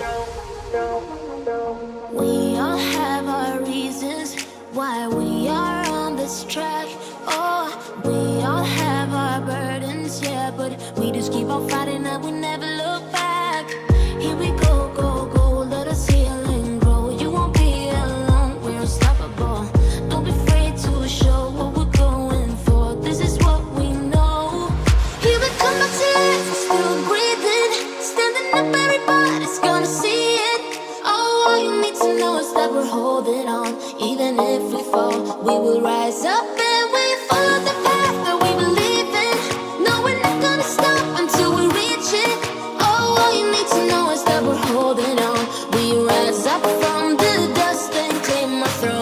We all have our reasons why we are on this track. Oh, we all have our burdens, yeah, but we just keep on fighting and we never look back. Here we go, go, go, let us heal and grow. You won't be alone, we're unstoppable. Don't be afraid to show what we're going for. This is what we know. Here we come back to life, still breathing, standing up, everybody's gonna see it. Oh, all you need to know is that we're holding on. Even if we fall, we will rise up and we follow the path that we believe in. No, we're not gonna stop until we reach it. Oh, all you need to know is that we're holding on. We rise up from the dust and claim our throne.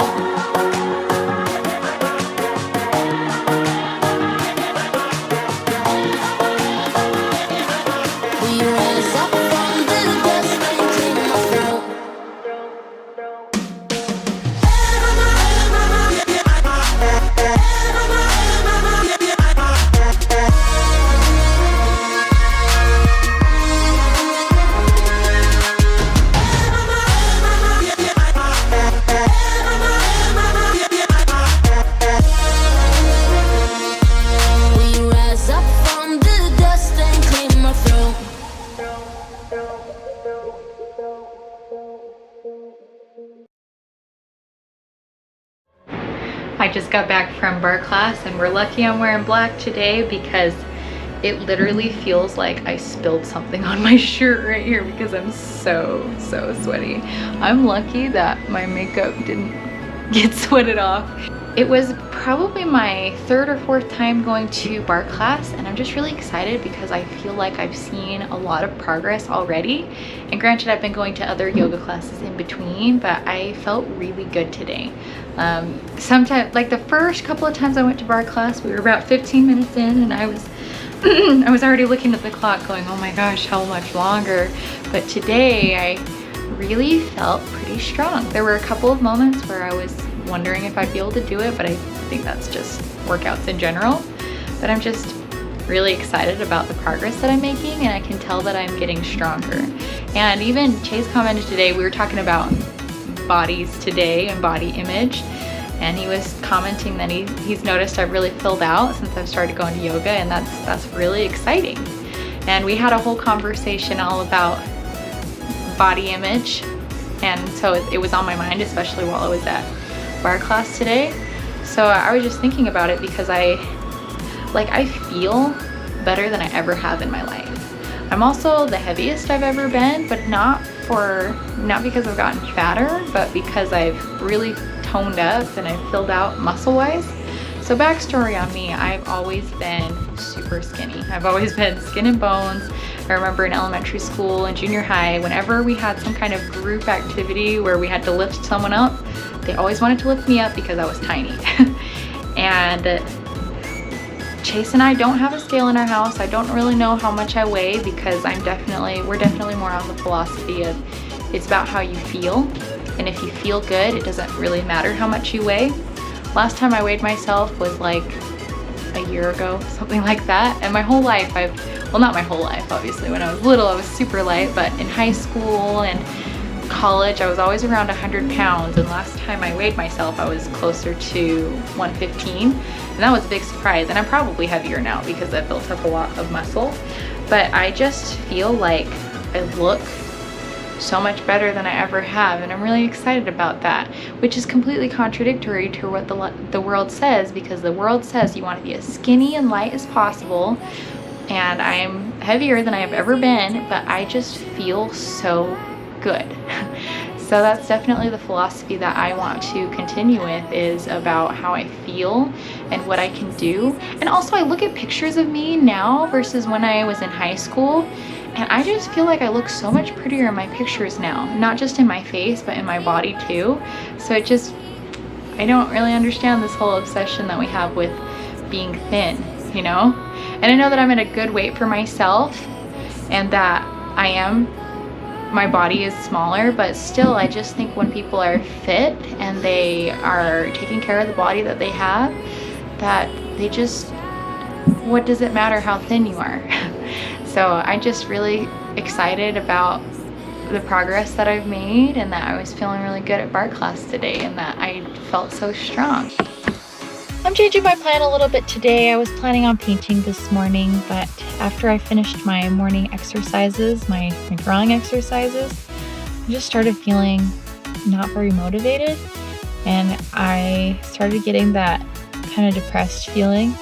We rise up from the dust and claim our throne. We rise up from the dust and claim our throne. I just got back from bar class and we're lucky I'm wearing black today because it literally feels like I spilled something on my shirt right here because I'm so sweaty. I'm lucky that my makeup didn't get sweated off. It was probably my third or fourth time going to bar class and I'm just really excited because I feel like I've seen a lot of progress already. And granted, I've been going to other yoga classes in between, but I felt really good today. Sometimes, like the first couple of times I went to bar class, we were about 15 minutes in and I was I was already looking at the clock going, oh my gosh, how much longer? But today I really felt pretty strong. There were a couple of moments where I was wondering if I'd be able to do it, but I think that's just workouts in general. But I'm just really excited about the progress that I'm making and I can tell that I'm getting stronger. And even Chase commented today, we were talking about bodies today and body image, and he was commenting that he's noticed I've really filled out since I've started going to yoga, and that's really exciting. And we had a whole conversation all about body image, and so it was on my mind, especially while I was at bar class today. So I was just thinking about it because I feel better than I ever have in my life. I'm also the heaviest I've ever been, but not because I've gotten fatter, but because I've really toned up and I've filled out muscle-wise. So backstory on me, I've always been super skinny. I've always been skin and bones. I remember in elementary school and junior high, whenever we had some kind of group activity where we had to lift someone up, they always wanted to lift me up because I was tiny. And Chase and I don't have a scale in our house. I don't really know how much I weigh because we're definitely more on the philosophy of it's about how you feel. And if you feel good, it doesn't really matter how much you weigh. Last time I weighed myself was like a year ago, something like that. And my whole life, well, not my whole life, obviously. When I was little, I was super light, but in high school and college, I was always around 100 pounds. And last time I weighed myself, I was closer to 115. And that was a big surprise. And I'm probably heavier now because I've built up a lot of muscle. But I just feel like I look so much better than I ever have, and I'm really excited about that, which is completely contradictory to what the world says, because the world says you want to be as skinny and light as possible, and I'm heavier than I have ever been, but I just feel so good. So that's definitely the philosophy that I want to continue with, is about how I feel and what I can do. And also I look at pictures of me now versus when I was in high school, and I just feel like I look so much prettier in my pictures now, not just in my face, but in my body too. So I don't really understand this whole obsession that we have with being thin, you know? And I know that I'm at a good weight for myself and that my body is smaller, but still I just think when people are fit and they are taking care of the body that they have, that what does it matter how thin you are? So I'm just really excited about the progress that I've made, and that I was feeling really good at bar class today, and that I felt so strong. I'm changing my plan a little bit today. I was planning on painting this morning, but after I finished my morning exercises, my drawing exercises, I just started feeling not very motivated, and I started getting that kind of depressed feeling.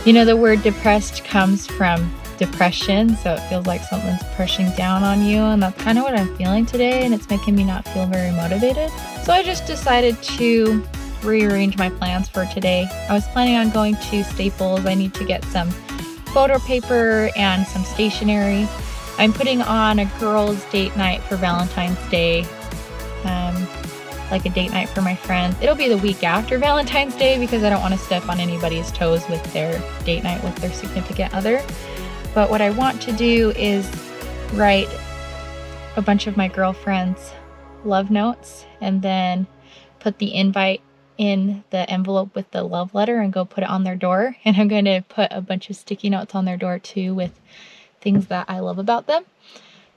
You know, the word depressed comes from depression, so it feels like something's pushing down on you, and that's kind of what I'm feeling today, and it's making me not feel very motivated. So I just decided to rearrange my plans for today. I was planning on going to Staples. I need to get some photo paper and some stationery. I'm putting on a girls' date night for Valentine's Day, like a date night for my friends. It'll be the week after Valentine's Day because I don't want to step on anybody's toes with their date night with their significant other. But what I want to do is write a bunch of my girlfriends' love notes and then put the invite in the envelope with the love letter and go put it on their door. And I'm going to put a bunch of sticky notes on their door too with things that I love about them.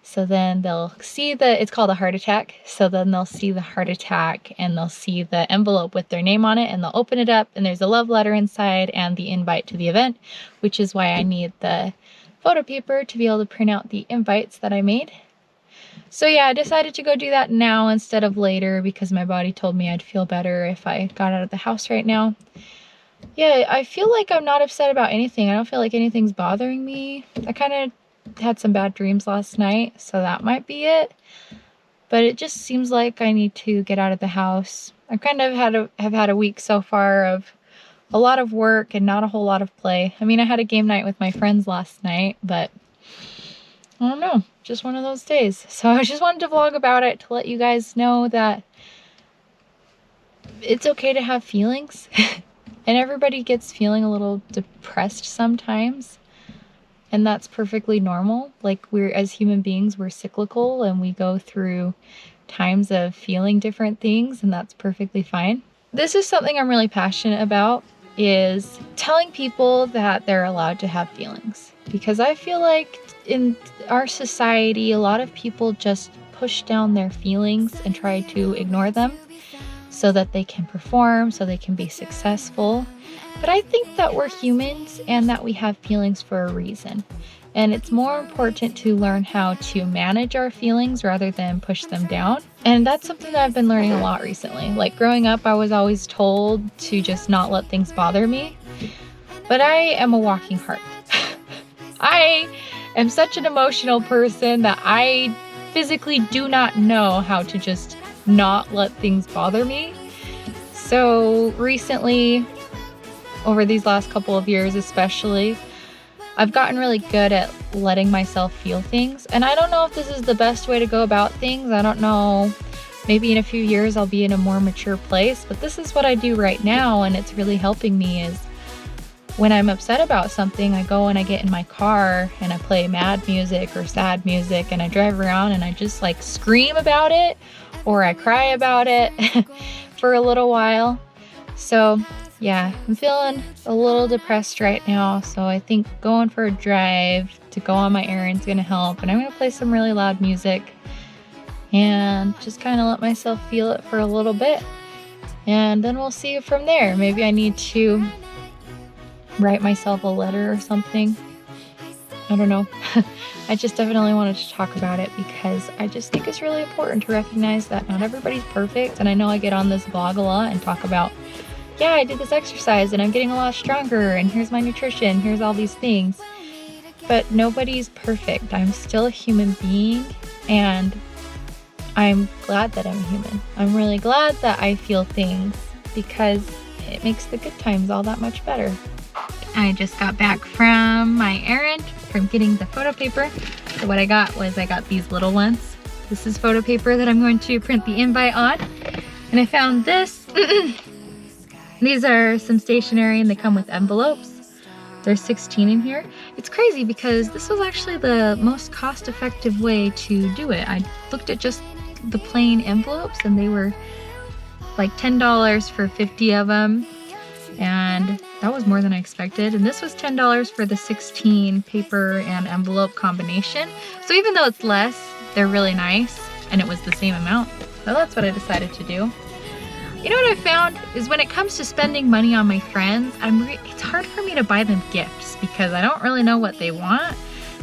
So then they'll see it's called a heart attack. So then they'll see the heart attack and they'll see the envelope with their name on it, and they'll open it up and there's a love letter inside and the invite to the event, which is why I need the photo paper to be able to print out the invites that I made. So yeah, I decided to go do that now instead of later because my body told me I'd feel better if I got out of the house right now. Yeah, I feel like I'm not upset about anything. I don't feel like anything's bothering me. I kind of had some bad dreams last night, so that might be it. But it just seems like I need to get out of the house. I kind of have had a week so far of a lot of work and not a whole lot of play. I mean, I had a game night with my friends last night, but I don't know, just one of those days. So I just wanted to vlog about it to let you guys know that it's okay to have feelings. And everybody gets feeling a little depressed sometimes. And that's perfectly normal. Like, as human beings, we're cyclical and we go through times of feeling different things, and that's perfectly fine. This is something I'm really passionate about, is telling people that they're allowed to have feelings. Because I feel like in our society, a lot of people just push down their feelings and try to ignore them so that they can perform, so they can be successful. But I think that we're humans and that we have feelings for a reason. And it's more important to learn how to manage our feelings rather than push them down. And that's something that I've been learning a lot recently. Like, growing up, I was always told to just not let things bother me. But I am a walking heart. I am such an emotional person that I physically do not know how to just not let things bother me. So recently, over these last couple of years especially, I've gotten really good at letting myself feel things. And I don't know if this is the best way to go about things. I don't know, maybe in a few years I'll be in a more mature place, but this is what I do right now, and it's really helping me. Is when I'm upset about something, I go and I get in my car and I play mad music or sad music, and I drive around and I just like scream about it, or I cry about it for a little while. So yeah, I'm feeling a little depressed right now, so I think going for a drive to go on my errands is gonna help. And I'm gonna play some really loud music and just kind of let myself feel it for a little bit, and then we'll see from there. Maybe I need to write myself a letter or something. I don't know. I just definitely wanted to talk about it because I just think it's really important to recognize that not everybody's perfect. And I know I get on this vlog a lot and talk about, yeah, I did this exercise and I'm getting a lot stronger, and here's my nutrition, here's all these things. But nobody's perfect. I'm still a human being, and I'm glad that I'm a human. I'm really glad that I feel things because it makes the good times all that much better. I just got back from my errand, from getting the photo paper. So what I got these little ones. This is photo paper that I'm going to print the invite on. And I found this. These are some stationery and they come with envelopes. There's 16 in here. It's crazy because this was actually the most cost-effective way to do it. I looked at just the plain envelopes and they were like $10 for 50 of them. And that was more than I expected. And this was $10 for the 16 paper and envelope combination. So even though it's less they're really nice and it was the same amount. So that's what I decided to do. You know what I found is when it comes to spending money on my friends, it's hard for me to buy them gifts because I don't really know what they want.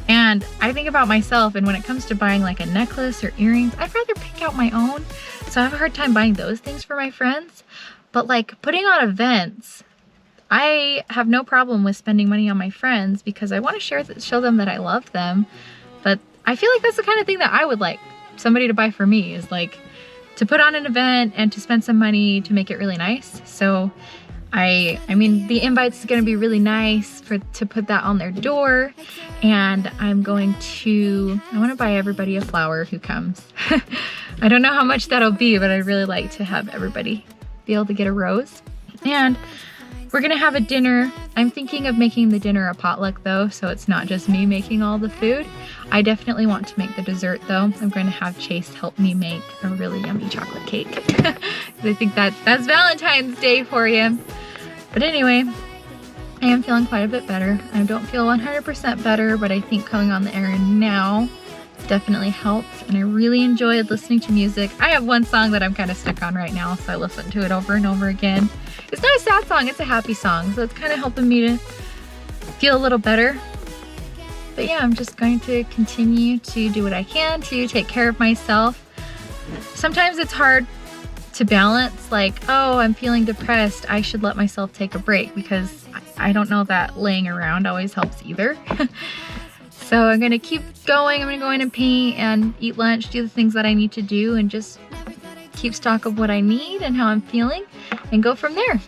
And I think about myself, and when it comes to buying like a necklace or earrings, I'd rather pick out my own. So I have a hard time buying those things for my friends. But like putting on events, I have no problem with spending money on my friends because I want to show them that I love them. But I feel like that's the kind of thing that I would like somebody to buy for me, is like to put on an event and to spend some money to make it really nice. So I mean, the invite's gonna be really nice to put that on their door, and I want to buy everybody a flower who comes. I don't know how much that'll be, but I'd really like to have everybody be able to get a rose. And we're gonna have a dinner. I'm thinking of making the dinner a potluck though, so it's not just me making all the food. I definitely want to make the dessert though. I'm going to have Chase help me make a really yummy chocolate cake. I think that's Valentine's Day for you. But anyway, I am feeling quite a bit better. I don't feel 100% better, but I think coming on the air now definitely helped, and I really enjoyed listening to music. I have one song that I'm kind of stuck on right now, so I listen to it over and over again. It's not a sad song, it's a happy song, so it's kind of helping me to feel a little better. But yeah, I'm just going to continue to do what I can to take care of myself. Sometimes it's hard to balance, like, oh, I'm feeling depressed, I should let myself take a break, because I don't know that laying around always helps either. So I'm gonna keep going. I'm gonna go in and paint and eat lunch, do the things that I need to do, and just keep stock of what I need and how I'm feeling, and go from there.